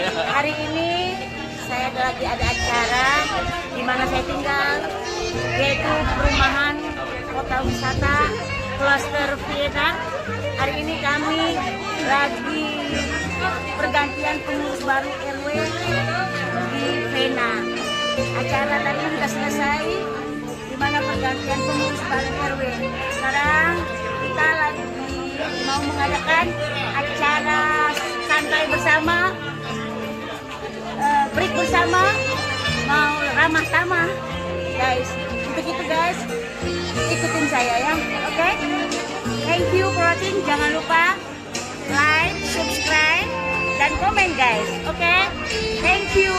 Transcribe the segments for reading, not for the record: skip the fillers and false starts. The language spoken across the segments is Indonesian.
Hari ini saya lagi ada acara di mana saya tinggal, yaitu perumahan kota wisata Cluster Vienna. Hari ini kami lagi pergantian pengurus baru RW di Vienna. Acara tadi sudah selesai, di mana pergantian pengurus baru RW. Sekarang kita lagi mau mengadakan acara santai bersama, break bersama, mau ramah tamah, guys. Untuk itu guys, ikutin saya ya, oke? Thank you for watching. Jangan lupa like, subscribe, dan komen guys, oke? Thank you.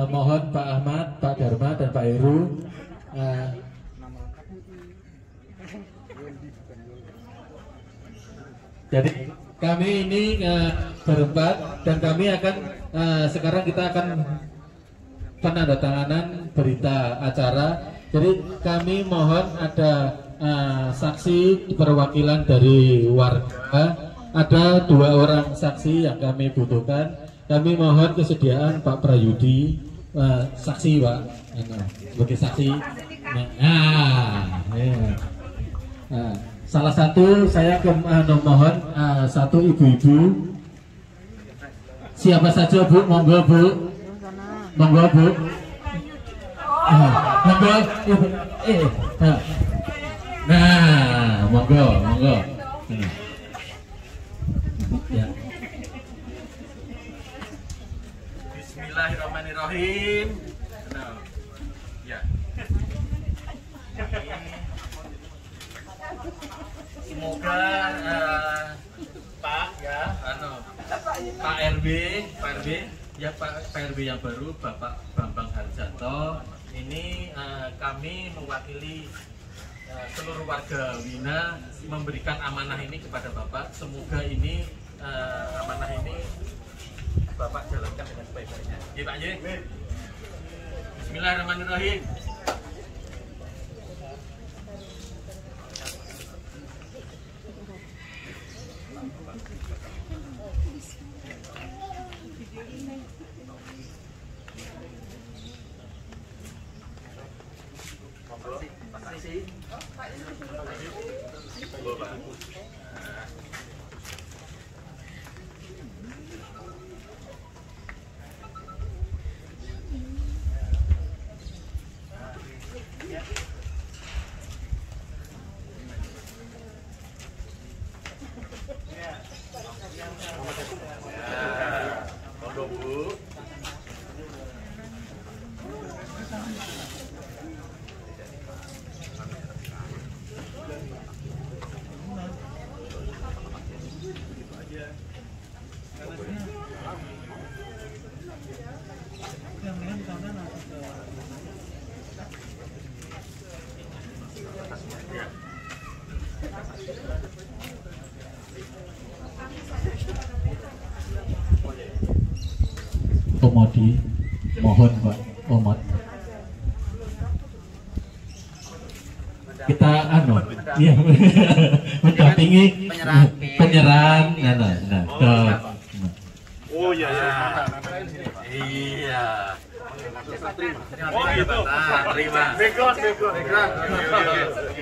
Mohon Pak Ahmad, Pak Dharma, dan Pak Heru jadi kami ini berempat, dan kami akan sekarang kita akan penandatanganan berita acara. Jadi kami mohon ada saksi perwakilan dari warga. Ada 2 orang saksi yang kami butuhkan. Kami mohon kesediaan Pak Prayudi, saksi Pak, sebagai saksi. Salah satu saya mohon satu ibu-ibu. Siapa saja Bu, monggo Bu, monggo Bu, monggo. Nah, monggo, monggo. Ya. Bismillahirrahmanirrahim. Ya. Semoga Pak ya, Pak RB ya, Pak RB yang baru, Bapak Bambang Harjanto. Ini kami mewakili seluruh warga Wina memberikan amanah ini kepada Bapak. Semoga ini amanah ini Bapak jalankan dengan sebaik-baiknya. Ya Pak ya. Bismillahirrahmanirrahim. Komodi, mohon Pak Omad. Kita iya, mendampingi penyerahan. Oh iya ya. Iya. Oh gitu. Terima. Background.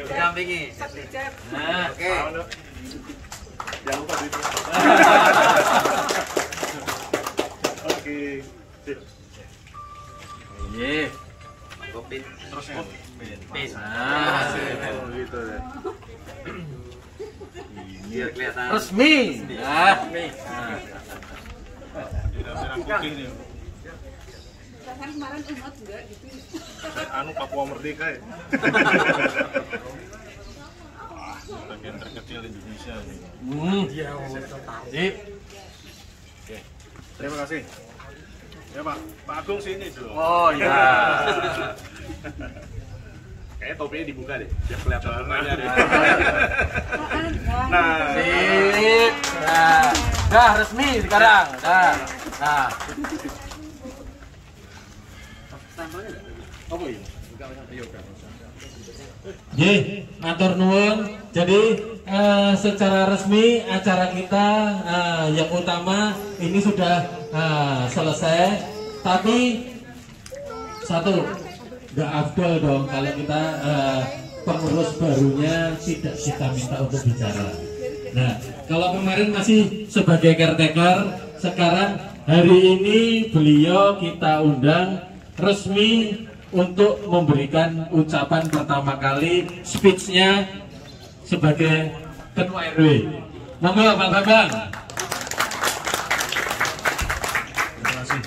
Dampingi. Nah, oke. Jangan lupa duit. Oke. Iya. Kopi terus pin. Gitu deh. Biar kelihatan resmi. Resmi. Kemarin umat enggak gitu. Papua Merdeka ya. Bagian terkecil Indonesia nih. Iya, tadi. Oke. Terima kasih. Ya Pak Agung sini dulu. Oh iya. Kayaknya topinya dibuka deh, biar kelihatan mukanya deh. Nah, sip. Dah resmi sekarang. Dah. Nah. Apa ini? Nggih, matur nuwun. Jadi secara resmi acara kita yang utama ini sudah selesai. Tapi satu, nggak afdol dong kalau kita pengurus barunya tidak kita minta untuk bicara. Nah, kalau kemarin masih sebagai caretaker, sekarang hari ini beliau kita undang resmi untuk memberikan ucapan pertama kali, speech-nya sebagai Ketua RW. Monggo Pak Bambang. Terima kasih.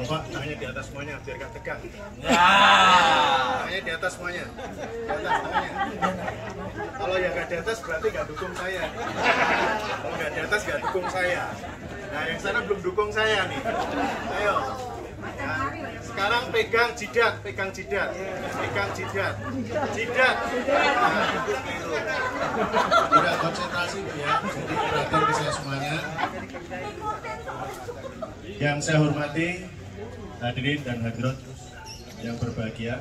Bapak, tangannya di atas semuanya biar gak tegang. Tangannya di atas semuanya. Di atas tangannya. Kalau yang gak di atas berarti gak dukung saya. Kalau gak di atas gak dukung saya. Nah, yang sana belum dukung saya nih. Ayo. Ya. Sekarang pegang jidat, pegang jidat, pegang jidat, jidat. Nah, itu keliru. Tidak konsentrasi ya. Jadi perhatian ke saya semuanya. Yang saya hormati hadirin dan hadirat yang berbahagia,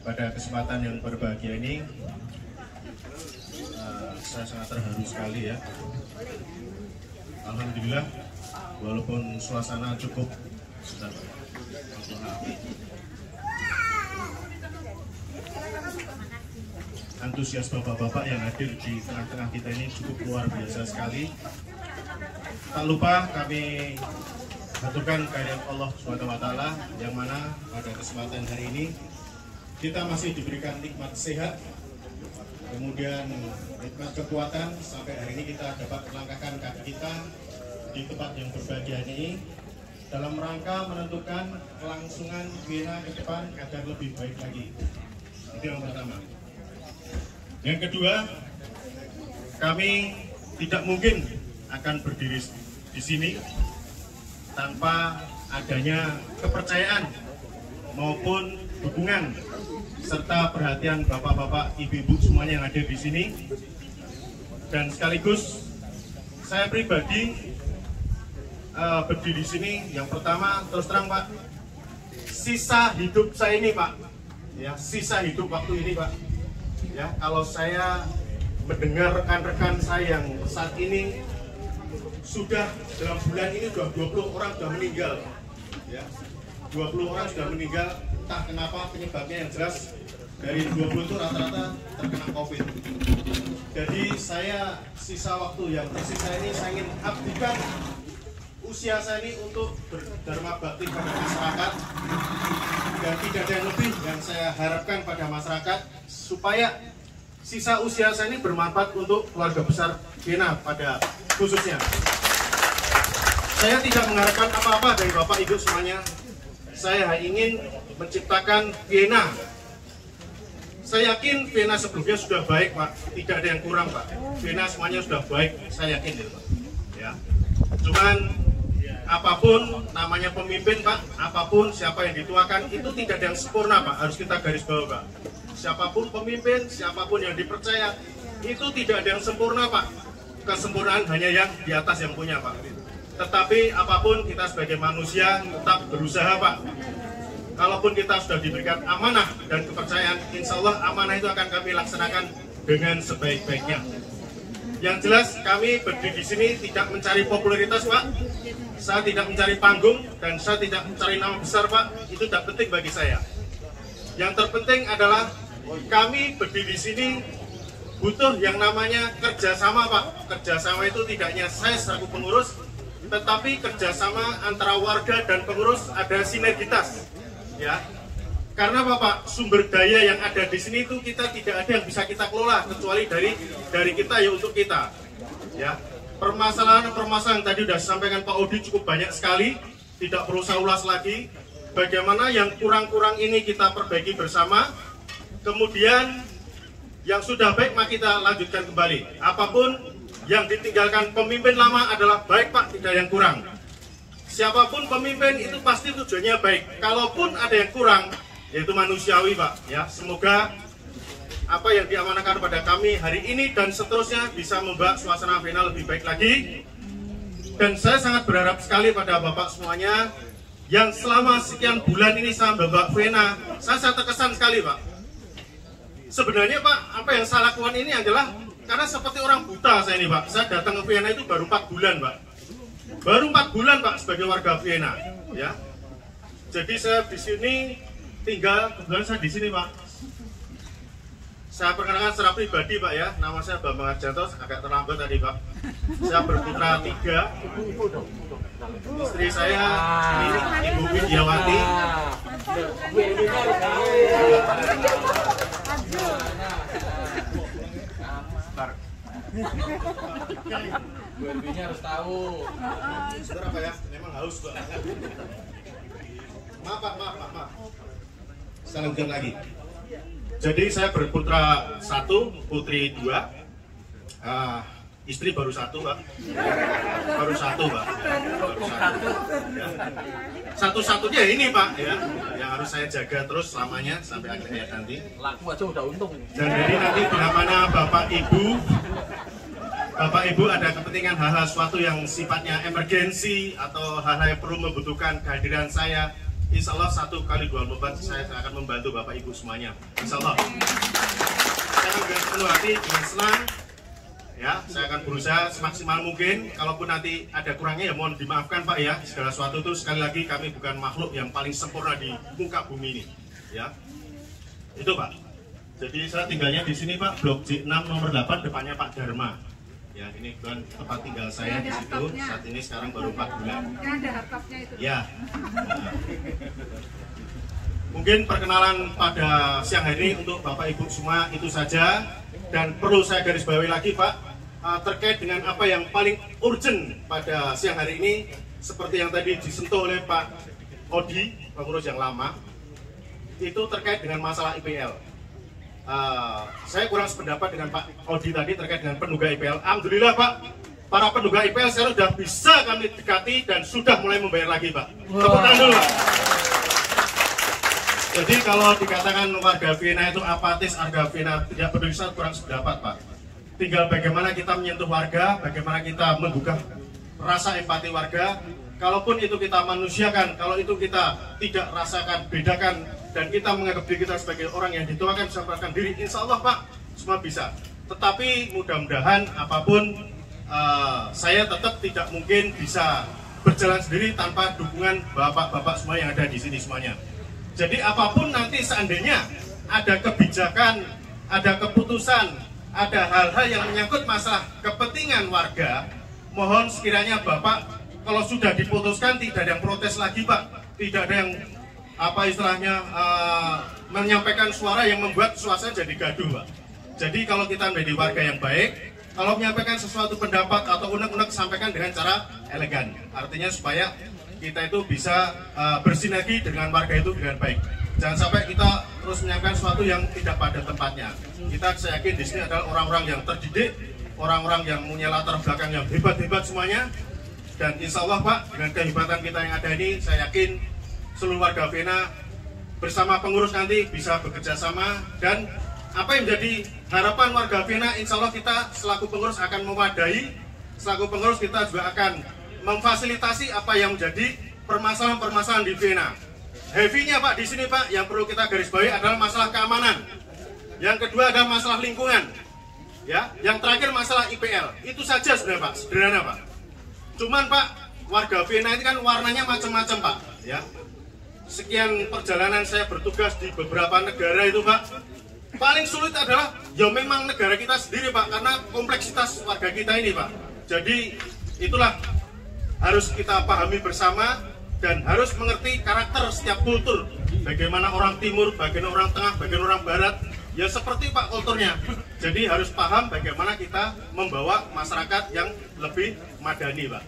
pada kesempatan yang berbahagia ini saya sangat terharu sekali ya. Alhamdulillah, walaupun suasana cukup antusias bapak-bapak yang hadir di tengah-tengah kita ini cukup luar biasa sekali. Tak lupa kami aturkan kehadiran Allah SWT yang mana pada kesempatan hari ini kita masih diberikan nikmat sehat, kemudian nikmat kekuatan sampai hari ini kita dapat melangkahkan kaki kita di tempat yang berbahagia ini dalam rangka menentukan kelangsungan Vena ke depan agar lebih baik lagi. Itu yang pertama. Yang kedua, kami tidak mungkin akan berdiri di sini tanpa adanya kepercayaan maupun dukungan serta perhatian bapak-bapak, ibu-ibu semuanya yang hadir di sini. Dan sekaligus saya pribadi berdiri di sini, yang pertama terus terang Pak, sisa hidup saya ini Pak, ya sisa hidup waktu ini Pak, ya kalau saya mendengar rekan-rekan saya yang saat ini sudah dalam bulan ini sudah 20 orang sudah meninggal, ya 20 orang sudah meninggal, entah kenapa penyebabnya yang jelas dari 20 itu rata-rata terkena COVID. Jadi saya sisa waktu yang tersisa ini saya ingin abdikan usia saya ini untuk berdharma bakti pada masyarakat, dan tidak ada yang lebih yang saya harapkan pada masyarakat supaya sisa usia saya ini bermanfaat untuk keluarga besar Vena pada khususnya. Saya tidak mengharapkan apa-apa dari Bapak Ibu semuanya. Saya ingin menciptakan Vena. Saya yakin Vena sebelumnya sudah baik Pak, tidak ada yang kurang Pak. Vena semuanya sudah baik, saya yakin itu Pak. Ya. Cuman apapun namanya pemimpin Pak, apapun siapa yang dituakan itu tidak ada yang sempurna Pak, harus kita garis bawah Pak. Siapapun pemimpin, siapapun yang dipercaya itu tidak ada yang sempurna Pak. Kesempurnaan hanya yang di atas yang punya Pak. Tetapi apapun kita sebagai manusia tetap berusaha Pak. Kalaupun kita sudah diberikan amanah dan kepercayaan, insya Allah amanah itu akan kami laksanakan dengan sebaik-baiknya. Yang jelas kami berdiri di sini tidak mencari popularitas Pak. Saya tidak mencari panggung dan saya tidak mencari nama besar Pak. Itu tidak penting bagi saya. Yang terpenting adalah kami berdiri di sini butuh yang namanya kerjasama Pak. Kerjasama itu tidak hanya saya selaku pengurus, tetapi kerjasama antara warga dan pengurus ada sinergitas. Ya, karena Bapak sumber daya yang ada di sini itu kita tidak ada yang bisa kita kelola kecuali dari kita ya untuk kita. Ya, permasalahan tadi sudah disampaikan Pak Odi cukup banyak sekali, tidak perlu saya ulas lagi. Bagaimana yang kurang-kurang ini kita perbaiki bersama, kemudian yang sudah baik maka kita lanjutkan kembali. Apapun yang ditinggalkan pemimpin lama adalah baik Pak, tidak yang kurang. Siapapun pemimpin itu pasti tujuannya baik. Kalaupun ada yang kurang, yaitu manusiawi Pak. Ya, semoga apa yang diamanahkan pada kami hari ini dan seterusnya bisa membawa suasana Vena lebih baik lagi. Dan saya sangat berharap sekali pada Bapak semuanya yang selama sekian bulan ini saya membawa Vena, saya terkesan sekali Pak. sebenarnya Pak, apa yang saya lakukan ini adalah karena seperti orang buta saya ini Pak. Saya datang ke Vienna itu baru 4 bulan Pak. Baru 4 bulan Pak sebagai warga Vienna, ya. Jadi saya di sini tinggal, kebetulan saya di sini Pak. Saya perkenalkan secara pribadi Pak ya, nama saya Bambang Harjanto, agak terlambat tadi Pak. Saya berputra 3. Istri saya ini Ibu Widiawati. Bu harus tahu. Saudara Pak ya, memang haus Pak. Maaf Pak, maaf. Saya lanjutkan lagi. Jadi saya berputra 1, putri 2. Istri baru 1 Pak. Baru 1 Pak. Baru 1. Ya. Satu-satunya ini Pak ya, yang harus saya jaga terus selamanya sampai akhir hayat nanti. Laku aja udah untung. Dan jadi nanti bila mana Bapak Ibu ada kepentingan hal-hal suatu yang sifatnya emergensi atau hal-hal yang perlu membutuhkan kehadiran saya, insya Allah 1x24 saya akan membantu Bapak Ibu semuanya. Insya Allah. Saya akan dengan penuh hati, dengan senang. Ya, saya akan berusaha semaksimal mungkin. Kalaupun nanti ada kurangnya ya mohon dimaafkan Pak ya. Segala sesuatu itu sekali lagi kami bukan makhluk yang paling sempurna di muka bumi ini. Ya, itu Pak. Jadi saya tinggalnya di sini Pak, Blok J6 nomor 8 depannya Pak Dharma. Ya, ini bukan tempat tinggal saya di situ. Saat ini sekarang baru 4 bulan. Ada hartapnya itu. Ya. Mungkin perkenalan pada siang hari ini untuk Bapak Ibu semua itu saja. Dan perlu saya garis bawahi lagi Pak, terkait dengan apa yang paling urgent pada siang hari ini, seperti yang tadi disentuh oleh Pak Odi, pengurus yang lama, itu terkait dengan masalah IPL. Saya kurang sependapat dengan Pak Odi tadi terkait dengan penunggak IPL. Alhamdulillah Pak, para penunggak IPL sekarang sudah bisa kami dekati dan sudah mulai membayar lagi Pak. Tepuk tangan dulu Pak. Jadi kalau dikatakan warga Vienna itu apatis, warga Vienna tidak peduli, saya kurang sependapat Pak. Tinggal bagaimana kita menyentuh warga, bagaimana kita membuka rasa empati warga. Kalaupun itu kita manusiakan, kalau itu kita tidak rasakan, bedakan, dan kita menganggap diri kita sebagai orang yang dituakan bisa merasakan diri, insya Allah Pak, semua bisa. Tetapi mudah-mudahan apapun, saya tetap tidak mungkin bisa berjalan sendiri tanpa dukungan bapak-bapak semua yang ada di sini semuanya. Jadi apapun nanti seandainya ada kebijakan, ada keputusan, ada hal-hal yang menyangkut masalah kepentingan warga, mohon sekiranya Bapak kalau sudah diputuskan tidak ada yang protes lagi Pak, tidak ada yang apa istilahnya menyampaikan suara yang membuat suasana jadi gaduh Pak. Jadi kalau kita menjadi warga yang baik, kalau menyampaikan sesuatu pendapat atau unek-unek sampaikan dengan cara elegan, artinya supaya kita itu bisa bersinergi dengan warga itu dengan baik. Jangan sampai kita terus menyampaikan sesuatu yang tidak pada tempatnya. Saya yakin di sini adalah orang-orang yang terdidik, orang-orang yang punya latar belakang yang hebat-hebat semuanya. Dan insya Allah Pak, dengan kehebatan kita yang ada ini, saya yakin seluruh warga Vienna bersama pengurus nanti bisa bekerja sama. Dan apa yang menjadi harapan warga Vienna, insya Allah kita selaku pengurus akan mewadahi, selaku pengurus kita juga akan memfasilitasi apa yang menjadi permasalahan-permasalahan di Vienna. Heavy-nya Pak di sini Pak, yang perlu kita garis bawahi adalah masalah keamanan. Yang kedua adalah masalah lingkungan. Ya, yang terakhir masalah IPL. Itu saja sebenarnya Pak, sederhana Pak. Cuman Pak, warga Vienna itu kan warnanya macam-macam Pak. Ya, sekian perjalanan saya bertugas di beberapa negara itu Pak. Paling sulit adalah ya memang negara kita sendiri Pak, karena kompleksitas warga kita ini Pak. Jadi itulah harus kita pahami bersama dan harus mengerti karakter setiap kultur. Bagaimana orang timur, bagaimana orang tengah, bagaimana orang barat, ya seperti Pak kulturnya. Jadi harus paham bagaimana kita membawa masyarakat yang lebih madani Pak.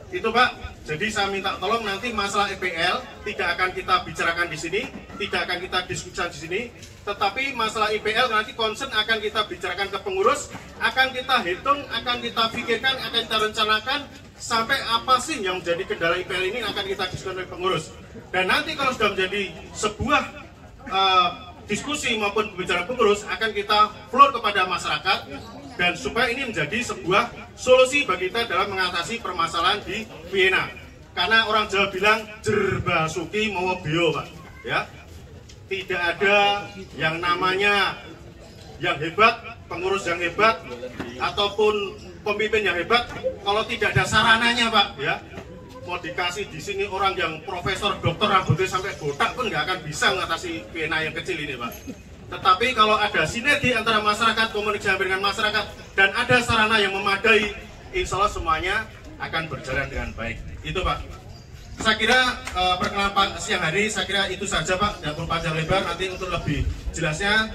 Itu Pak, jadi saya minta tolong nanti masalah IPL tidak akan kita bicarakan di sini, tidak akan kita diskusikan di sini, tetapi masalah IPL nanti concern akan kita bicarakan ke pengurus, akan kita hitung, akan kita pikirkan, akan kita rencanakan sampai apa sih yang menjadi kendala IPL ini akan kita diskusikan oleh pengurus. Dan nanti kalau sudah menjadi sebuah diskusi maupun pembicaraan pengurus, akan kita floor kepada masyarakat dan supaya ini menjadi sebuah solusi bagi kita dalam mengatasi permasalahan di Vienna. Karena orang Jawa bilang jerbasuki mau bio Pak, ya. tidak ada yang namanya yang hebat, pengurus yang hebat, ataupun pemimpin yang hebat kalau tidak ada sarananya, Pak. Ya, mau dikasih di sini orang yang profesor, dokter, rambutnya sampai botak pun nggak akan bisa mengatasi pena yang kecil ini, Pak. Tetapi kalau ada sinergi antara masyarakat, komunikasi dengan masyarakat, dan ada sarana yang memadai, insya Allah semuanya akan berjalan dengan baik. Itu, Pak. Saya kira perkenalan Pak siang hari, saya kira itu saja, Pak. Tidak perlu panjang lebar, nanti untuk lebih jelasnya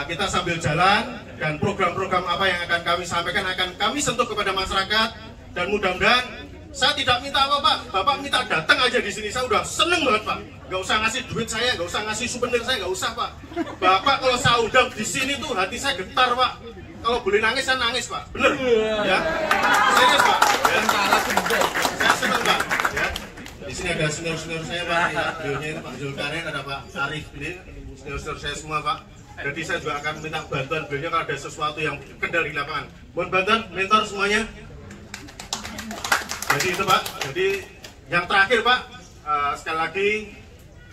kita sambil jalan, dan program-program apa yang akan kami sampaikan akan kami sentuh kepada masyarakat, dan mudah-mudahan saya tidak minta apa, Pak. Bapak minta datang aja di sini, saya udah seneng banget, Pak. Gak usah ngasih duit saya, gak usah ngasih souvenir saya, gak usah, Pak. Bapak kalau saya undang di sini tuh hati saya getar, Pak. Kalau boleh nangis saya nangis, Pak. Bener? Ya. Serius, Pak. Ya. Saya seneng, Pak. Ya. Di sini ada senior-senior saya, Pak. Ya, beliaunya ini Pak Zulkarnain, ada Pak Arif, ini senior-senior saya semua, Pak. Jadi saya juga akan minta bantuan beliaunya kalau ada sesuatu yang kendali di lapangan. Mohon bantuan mentor semuanya. Jadi itu, Pak. Jadi yang terakhir, Pak, sekali lagi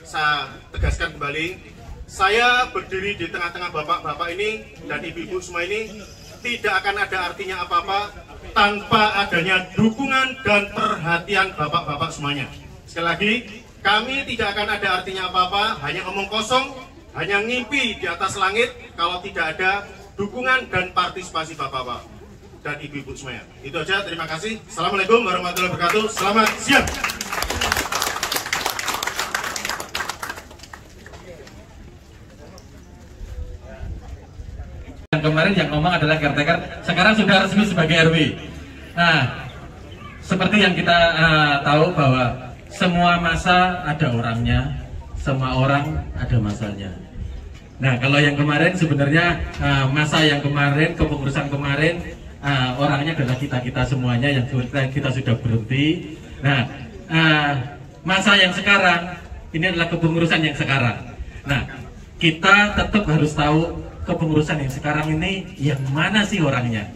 saya tegaskan kembali, saya berdiri di tengah-tengah bapak-bapak ini dan ibu-ibu semua ini tidak akan ada artinya apa-apa tanpa adanya dukungan dan perhatian bapak-bapak semuanya. Sekali lagi, kami tidak akan ada artinya apa-apa, hanya omong kosong, hanya ngimpi di atas langit kalau tidak ada dukungan dan partisipasi bapak-bapak dan ibu-ibu semuanya. Itu aja, terima kasih. Assalamualaikum warahmatullahi wabarakatuh. Selamat siang. Yang kemarin yang ngomong adalah caretaker, sekarang sudah resmi sebagai RW. Nah, seperti yang kita tahu bahwa semua masa ada orangnya, semua orang ada masanya. Nah, kalau yang kemarin sebenarnya masa yang kemarin, kepengurusan kemarin, orangnya adalah kita semuanya yang kita sudah berhenti. Nah, masa yang sekarang ini adalah kepengurusan yang sekarang. Nah, kita tetap harus tahu kepengurusan yang sekarang ini yang mana sih orangnya.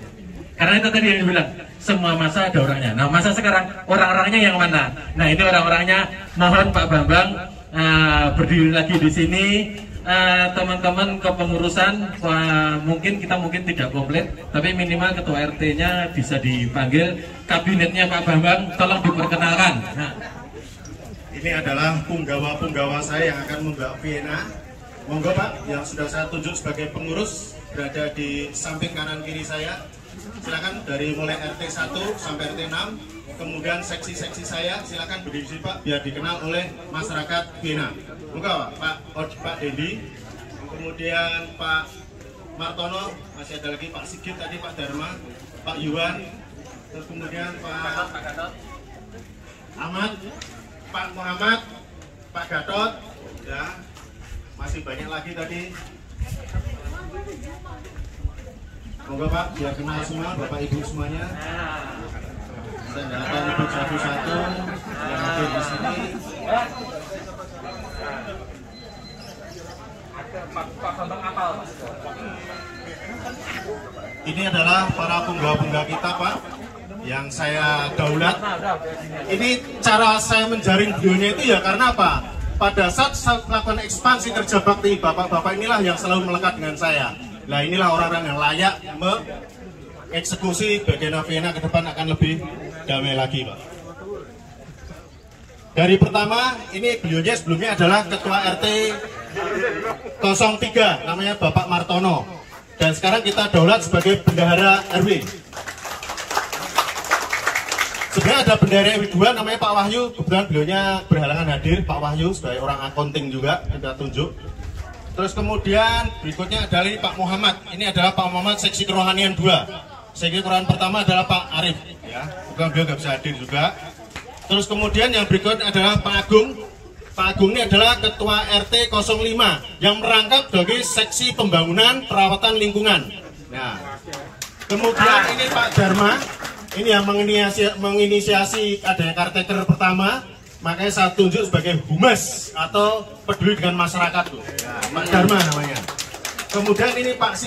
Karena itu tadi yang dibilang, semua masa ada orangnya. Nah, masa sekarang orang-orangnya yang mana? Nah, ini orang-orangnya. Mohon Pak Bambang berdiri lagi di sini. Teman-teman kepengurusan, mungkin tidak komplit, tapi minimal ketua RT-nya bisa dipanggil. Kabinetnya Pak Bambang, tolong diperkenalkan. Nah, ini adalah punggawa-punggawa saya yang akan membawa Vienna. Monggo Pak, yang sudah saya tunjuk sebagai pengurus berada di samping kanan kiri saya. Silakan dari mulai RT 1 sampai RT 6, kemudian seksi-seksi saya silakan berdiri di sini, Pak, biar dikenal oleh masyarakat Vienna. Monggo Pak Dendi, kemudian Pak Martono, masih ada lagi Pak Sigit tadi, Pak Dharma, Pak Yuwan, terus kemudian Pak Ahmad, Pak Muhammad, Pak Gatot, ya. Masih banyak lagi tadi. Monggo Pak, biar kenal semua Bapak Ibu semuanya. Saya nggak akan nyebut satu-satu yang ada di sini. Ini adalah para punggawa-punggawa kita, Pak, yang saya daulat. Ini cara saya menjaring beliaunya itu ya karena apa? Pada saat saya melakukan ekspansi kerja bakti, bapak-bapak inilah yang selalu melekat dengan saya. Nah, inilah orang-orang yang layak mengeksekusi bagian Vienna ke depan akan lebih damai lagi, Pak. Dari pertama, ini beliaunya sebelumnya adalah Ketua RT 03, namanya Bapak Martono. Dan sekarang kita daulat sebagai Bendahara RW. Sebenarnya ada bendahara RW 2 namanya Pak Wahyu, kebetulan beliaunya berhalangan hadir. Pak Wahyu sebagai orang accounting juga kita tunjuk. Terus kemudian berikutnya adalah ini Pak Muhammad. Ini adalah Pak Muhammad seksi kerohanian 2. Seksi kerohanian pertama adalah Pak Arif, ya. Bukan beliau nggak bisa hadir juga. Terus kemudian yang berikutnya adalah Pak Agung. Pak Agung ini adalah Ketua RT 05 yang merangkap sebagai seksi pembangunan perawatan lingkungan. Nah, kemudian ini Pak Dharma. Ini yang menginisiasi adanya caretaker pertama, makanya saya tunjuk sebagai humas atau peduli dengan masyarakat tuh. Ya, Pak Dharma namanya. Kemudian ini Pak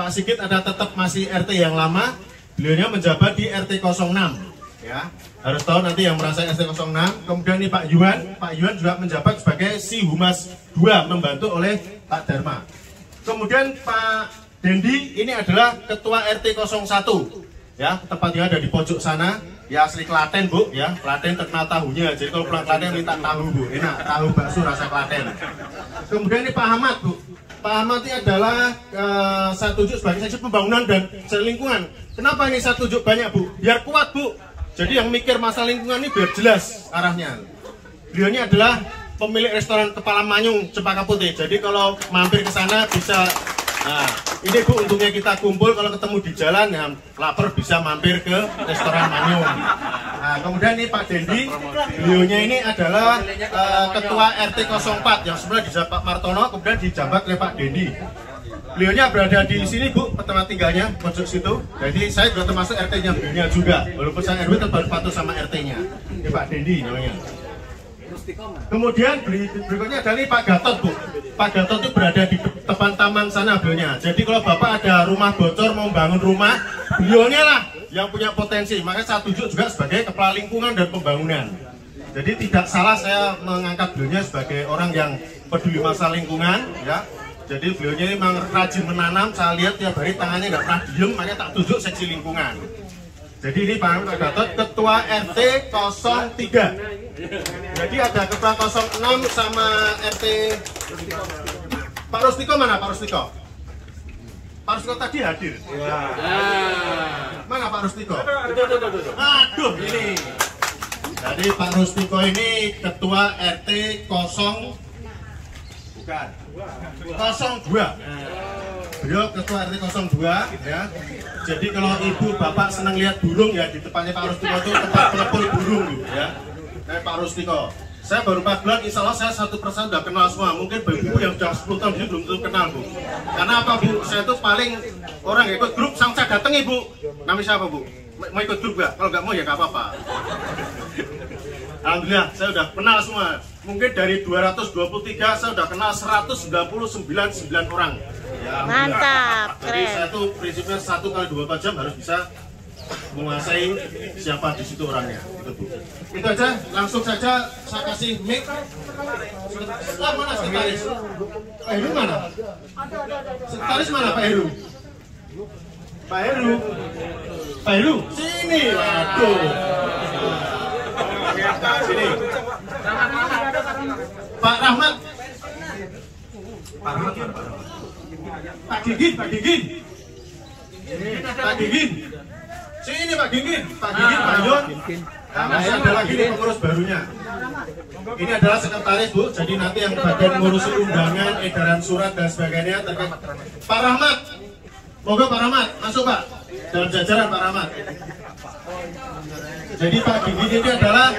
Sigit ada tetap masih RT yang lama, beliaunya menjabat di RT 06. Ya, harus tahu nanti yang merasa ST06. Kemudian ini Pak Yuan juga menjabat sebagai si Humas 2 membantu oleh Pak Dharma. Kemudian Pak Dendi ini adalah Ketua RT 01. Ya, tempatnya ada di pojok sana. Ya, asli Klaten, Bu, ya. Klaten terkenal tahunya. Jadi kalau pulang Klaten minta tahu, Bu. Enak, tahu bakso rasa Klaten. Kemudian ini Pak Ahmad, Bu. Pak Ahmad ini adalah saya tunjuk sebagai seksi pembangunan dan lingkungan. Kenapa ini saya tunjuk banyak, Bu? Biar kuat, Bu. Jadi yang mikir masalah lingkungan ini biar jelas arahnya. Beliau ini adalah pemilik restoran Kepala Manyung Cempaka Putih. Jadi kalau mampir ke sana bisa. Nah, ini Bu, untungnya kita kumpul kalau ketemu di jalan, yang lapar bisa mampir ke restoran Manyung. Nah, kemudian ini Pak Dendi, beliaunya ini adalah Ketua RT 04 yang sebenarnya dijabat Pak Martono, kemudian dijabat oleh Pak Dendi. Beliaunya berada di sini, Bu, tempat tinggalnya, pojok situ. Jadi saya juga termasuk RT-nya beliaunya juga, walaupun saya RW tetap patuh sama RT-nya. Ini Pak Dendi namanya. Kemudian berikutnya adalah Pak Gatot, Bu. Pak Gatot itu berada di depan taman sana beliaunya. Jadi kalau Bapak ada rumah bocor mau bangun rumah, beliaunya lah yang punya potensi. Makanya saya tunjuk juga sebagai Kepala Lingkungan dan Pembangunan. Jadi tidak salah saya mengangkat beliaunya sebagai orang yang peduli masalah lingkungan, ya. Jadi beliaunya ini memang rajin menanam. Saya lihat tiap hari tangannya nggak pernah diem, makanya tak tunjuk seksi lingkungan. Jadi ini Pak Gatot Ketua RT 03. Jadi ada Ketua 06 sama RT. Pak Rustiko mana Pak Rustiko? Pak Rustiko tadi hadir. Ya. Mana Pak Rustiko? Aduh ini. Jadi Pak Rustiko ini Ketua RT 02. Beliau Ketua RT 02 ya. Jadi kalau ibu bapak senang lihat burung ya di depannya Pak Rustiko itu tempat pengepul burung ya. Pak Rustiko. Saya baru 4 bulan, insya Allah saya 1% udah kenal semua. Mungkin ibu yang sudah 10 tahun ini belum tentu kenal, Bu. Karena apa, Bu? Saya itu paling orang ikut grup, saya datang Ibu. Namanya siapa, Bu? Mau ikut grup nggak? Kalau nggak mau ya nggak apa-apa. Alhamdulillah, saya udah kenal semua. Mungkin dari 223, saya udah kenal 199 orang. Ya, mantap, jadi keren. saya tuh prinsipnya 1 kali 24 jam harus bisa menguasai siapa di situ orangnya. Itu, Bu. Itu aja, langsung saja saya kasih mic. Mana sekretaris? Pak Heru mana? Sekretaris mana Pak Heru? Pak Heru? Pak Heru? Sini, waduh. Sini. Pak Rahmat. Pak Gigin. Pak Gigin. Sini Pak Gigin. Pak Yon. Masih ada lagi nih pengurus barunya. Ini adalah sekretaris, Bu. Jadi nanti yang bagian ngurusi undangan, edaran surat dan sebagainya terkait. Pak Rahmat. Moga Pak Rahmat masuk, Pak. Dalam jajaran Pak Rahmat. Jadi Pak Gigin ini adalah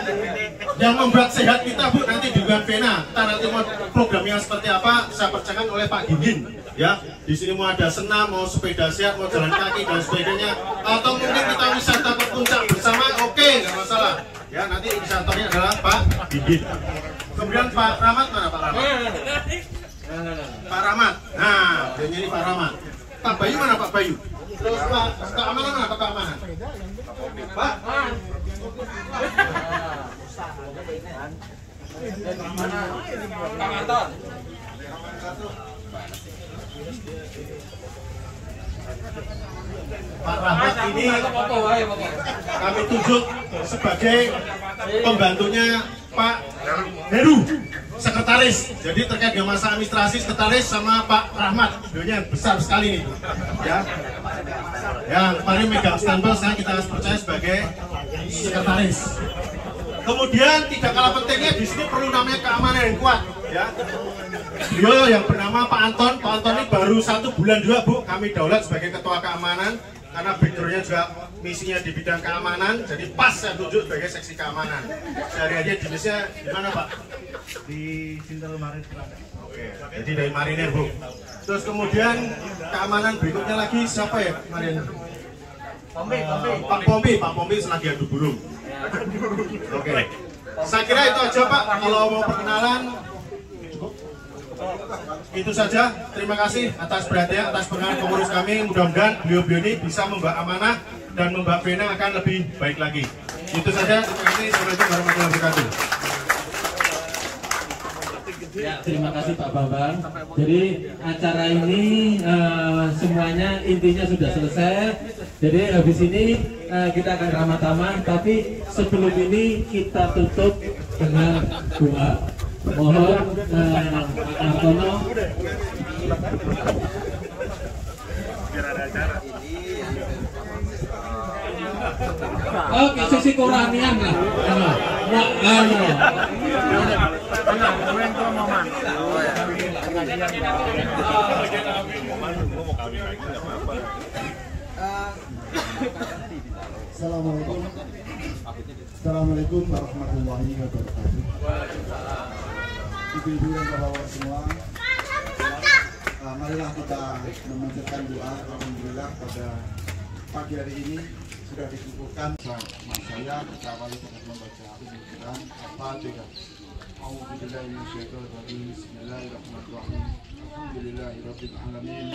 yang membuat sehat kita, Bu, nanti di bulan Vena. Nanti mau programnya seperti apa, saya percayakan oleh Pak Gigin. Ya, di sini mau ada senam, mau sepeda sehat, mau jalan kaki dan sebagainya. Atau mungkin kita wisata ke puncak bersama, oke, nggak masalah. Ya, nanti inisiatornya adalah Pak Gigin. Kemudian Pak Rahmat mana Pak Rahmat? Pak Rahmat. Nah, ini Pak Rahmat. Pak Bayu mana Pak Bayu? Terus Pak Keamanan mana Pak Keamanan? Pak. Pak Anton. Pak Rahmat ini kami tunjuk sebagai pembantunya Pak Heru, sekretaris. Jadi terkait dengan masa administrasi, sekretaris sama Pak Rahmat, beliaunya besar sekali nih, ya. Yang paling megang stempel saya kita harus percaya sebagai sekretaris. Kemudian tidak kalah pentingnya di sini perlu namanya keamanan yang kuat, ya. Beliau yang bernama Pak Anton. Pak Anton ini baru 1 bulan juga, Bu, kami daulat sebagai ketua keamanan karena backgroundnya juga misinya di bidang keamanan. Jadi pas saya tunjuk sebagai seksi keamanan. Sehari-hari jenisnya di mana, Pak? Di Sintel Marinir. Oke, jadi dari Marinir, Bu. Terus kemudian keamanan berikutnya lagi siapa ya kemarin? Pak Pompi selagi adu burung. Oke. Saya kira itu aja, Pak. Kalau mau perkenalan itu saja. Terima kasih atas perhatian, atas perkenalan pengurus kami. Mudah-mudahan beliau-beliau ini bisa membawa amanah dan membawa Vena akan lebih baik lagi. Itu saja. Terima kasih. Assalamualaikum warahmatullahi wabarakatuh. Ya, terima kasih Pak Bambang. Jadi acara ini semuanya intinya sudah selesai. Jadi habis ini kita akan ramah tamah. Tapi sebelum ini kita tutup dengan doa. Mohon Pak Martono. Oke, sisi Quranian lah. Assalamualaikum warahmatullahi wabarakatuh. Ibu-ibu dan bapak-bapak semua, marilah kita memanjatkan doa. Alhamdulillah pada pagi hari ini sudah dikumpulkan sama saya. Kita awali dengan membaca Al-Quran Al-Fatihah. A'udzubillahi minasyaitonir rajim. Bismillahirrahmanirrahim. Alhamdulillahirabbil alamin.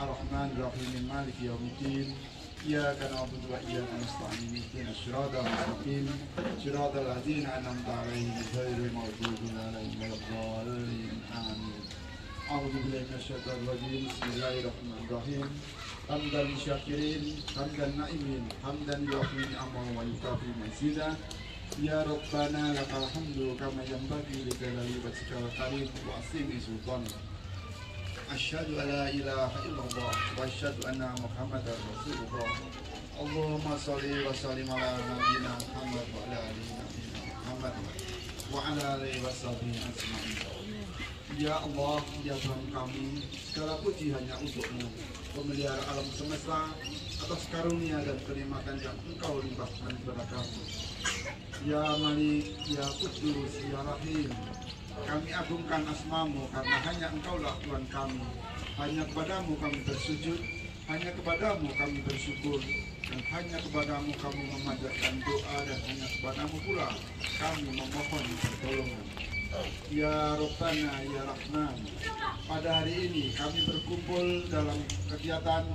Arrahmanirrahim. Maliki yaumiddin. Iyyaka na'budu wa iyyaka nasta'in. Ihdinas siratal mustaqim. Siratal ladzina an'amta 'alaihim ghairil maghdubi 'alaihim waladdallin. Amin. A'udzubillahi minasyaitonir rajim. Bismillahirrahmanirrahim. Hamdan syakirin, hamdan na'imin, hamdan yuafi ni'amahu wa yukafi mazidah. Ya Rabbana lakal hamdu kama yanbaghi li jalali wajhikal karim wa asimi sultanik. Asyhadu an la ilaha illallah wa asyhadu anna Muhammadar Rasulullah. Allahumma shalli wa sallim ala nabiyyina Muhammad wa ala ali nabiyyina Muhammad wa ala alihi washabihi ajma'in. Ya Allah, ya Tuhan kami, segala puji hanya untuk-Mu, pemelihara alam semesta, atas karunia dan kenikmatan yang Engkau limpahkan kepada kami. Ya Malik, ya Qudus, ya Rahim, kami agungkan asma-Mu karena hanya Engkaulah Tuhan kami. Hanya kepadamu kami bersujud, hanya kepadamu kami bersyukur, dan hanya kepadamu kami memanjatkan doa, dan hanya kepadamu pula kami memohon pertolongan. Ya Rabbana, ya Rahman, pada hari ini kami berkumpul dalam kegiatan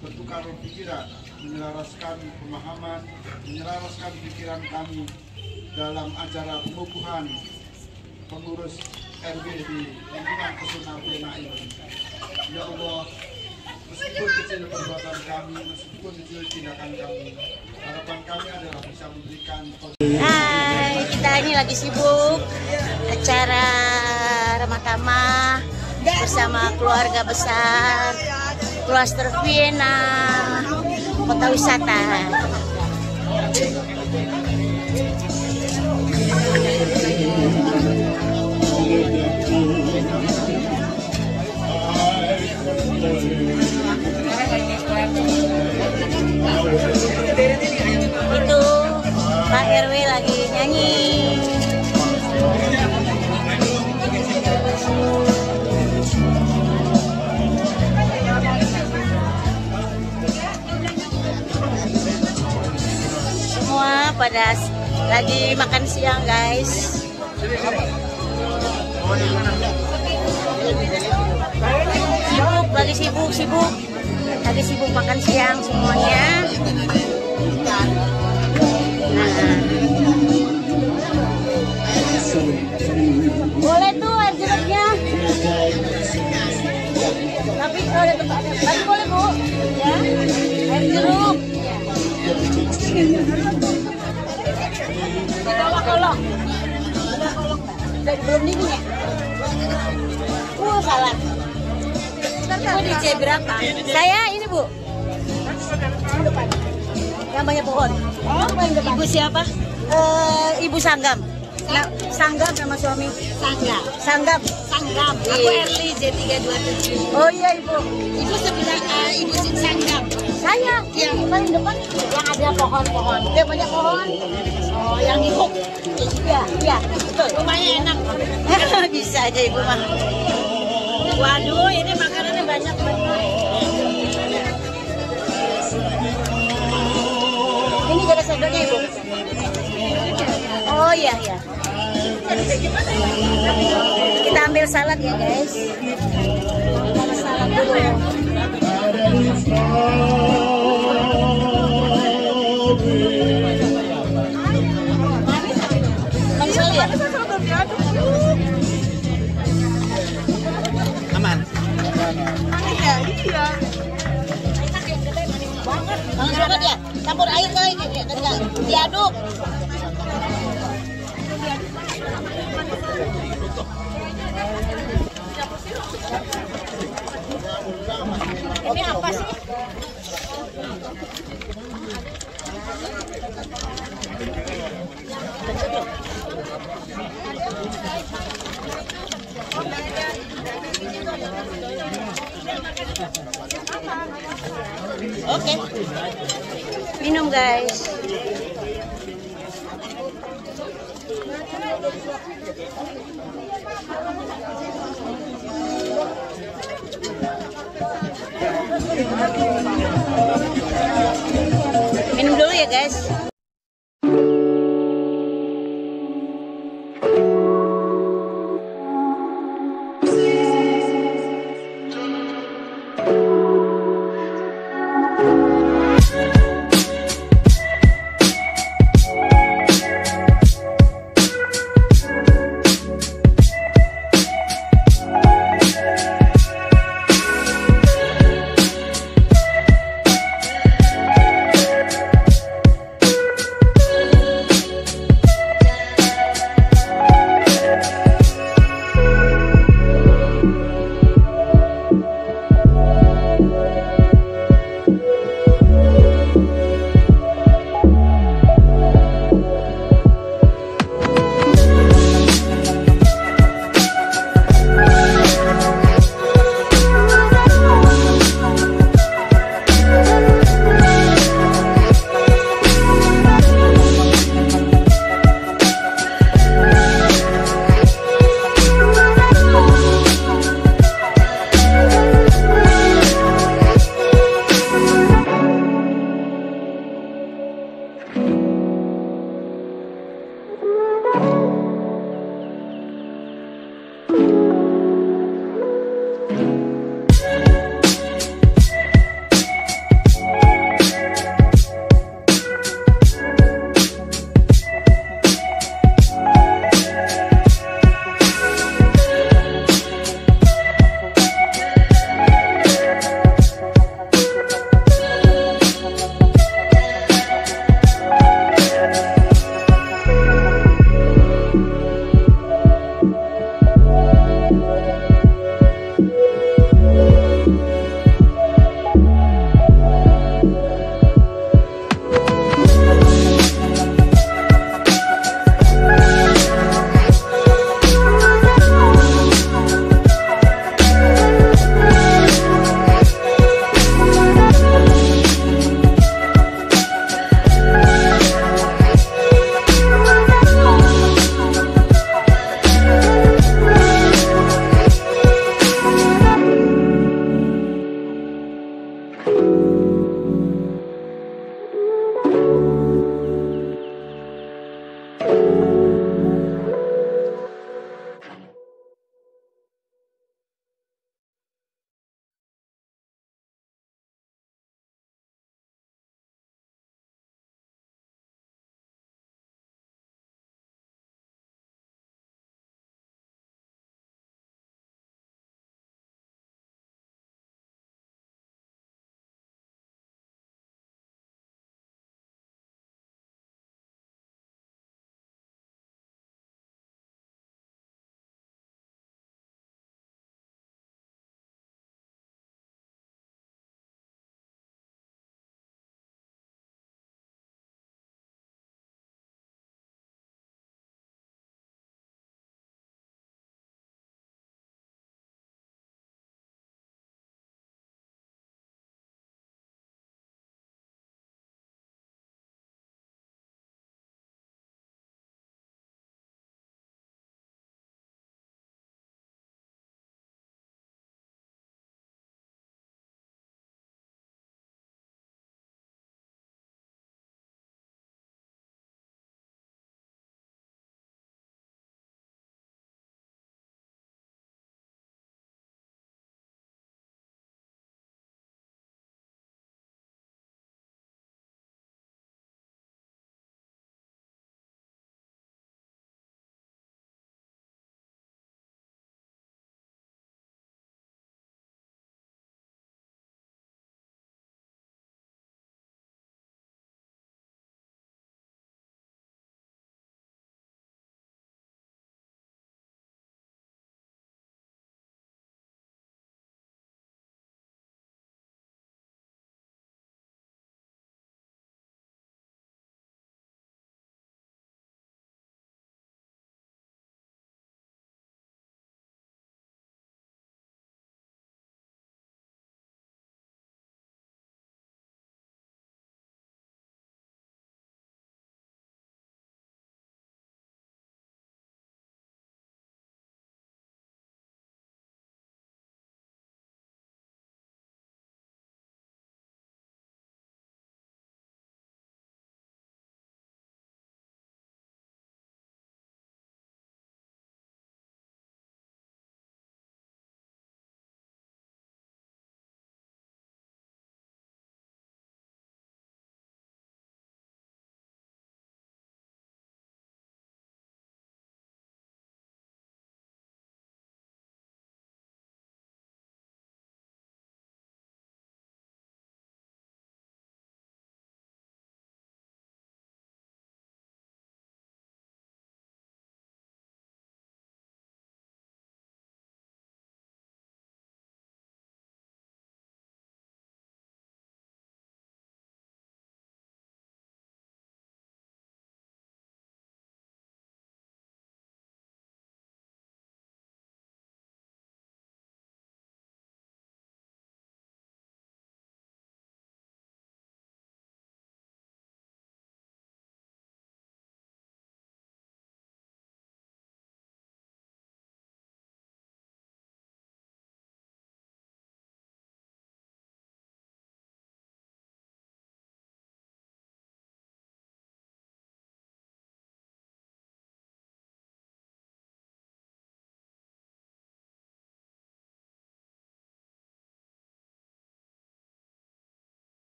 bertukar pikiran, menyelaraskan pemahaman, menyelaraskan pikiran kami dalam acara pengukuhan pengurus RW di lingkungan Pesona Plena ini. Ya Allah, meskipun kecil perbuatan kami, meskipun kecil tindakan kami, harapan kami adalah bisa memberikan. Hai, kita ini lagi sibuk acara ramah tamah bersama keluarga besar Klaster Vienna Kota Wisata. Itu Pak RW lagi nyanyi. Semua pada lagi makan siang, guys. Sibuk, lagi sibuk makan siang semuanya. Boleh tuh air jeruknya. Tapi kalau ada tempat lagi boleh Bu. Ya, air jeruk. Kolok. Belum dingin ya? Salah. Ibu di C berapa? Saya ini Bu. Yang banyak pohon. Ibu siapa? Ibu Sanggam. Sanggam sama suami. Sanggam. Aku Erli J327. Oh iya Ibu. Ibu sebelah Ibu Sanggam. Saya yang paling depan yang ada pohon-pohon. Dia banyak pohon. Oh, yang di hook. Iya, betul. Rumahnya enak. Bisa aja Ibu mah. Waduh, ini makanannya banyak banget. Ini ada sendoknya Ibu. Oh iya. Kita ambil salad ya guys. Kita salad dulu. Iya. Panas banget ya. Campur air kali diaduk. Ini apa sih? Oke. Minum guys. Minum dulu ya guys.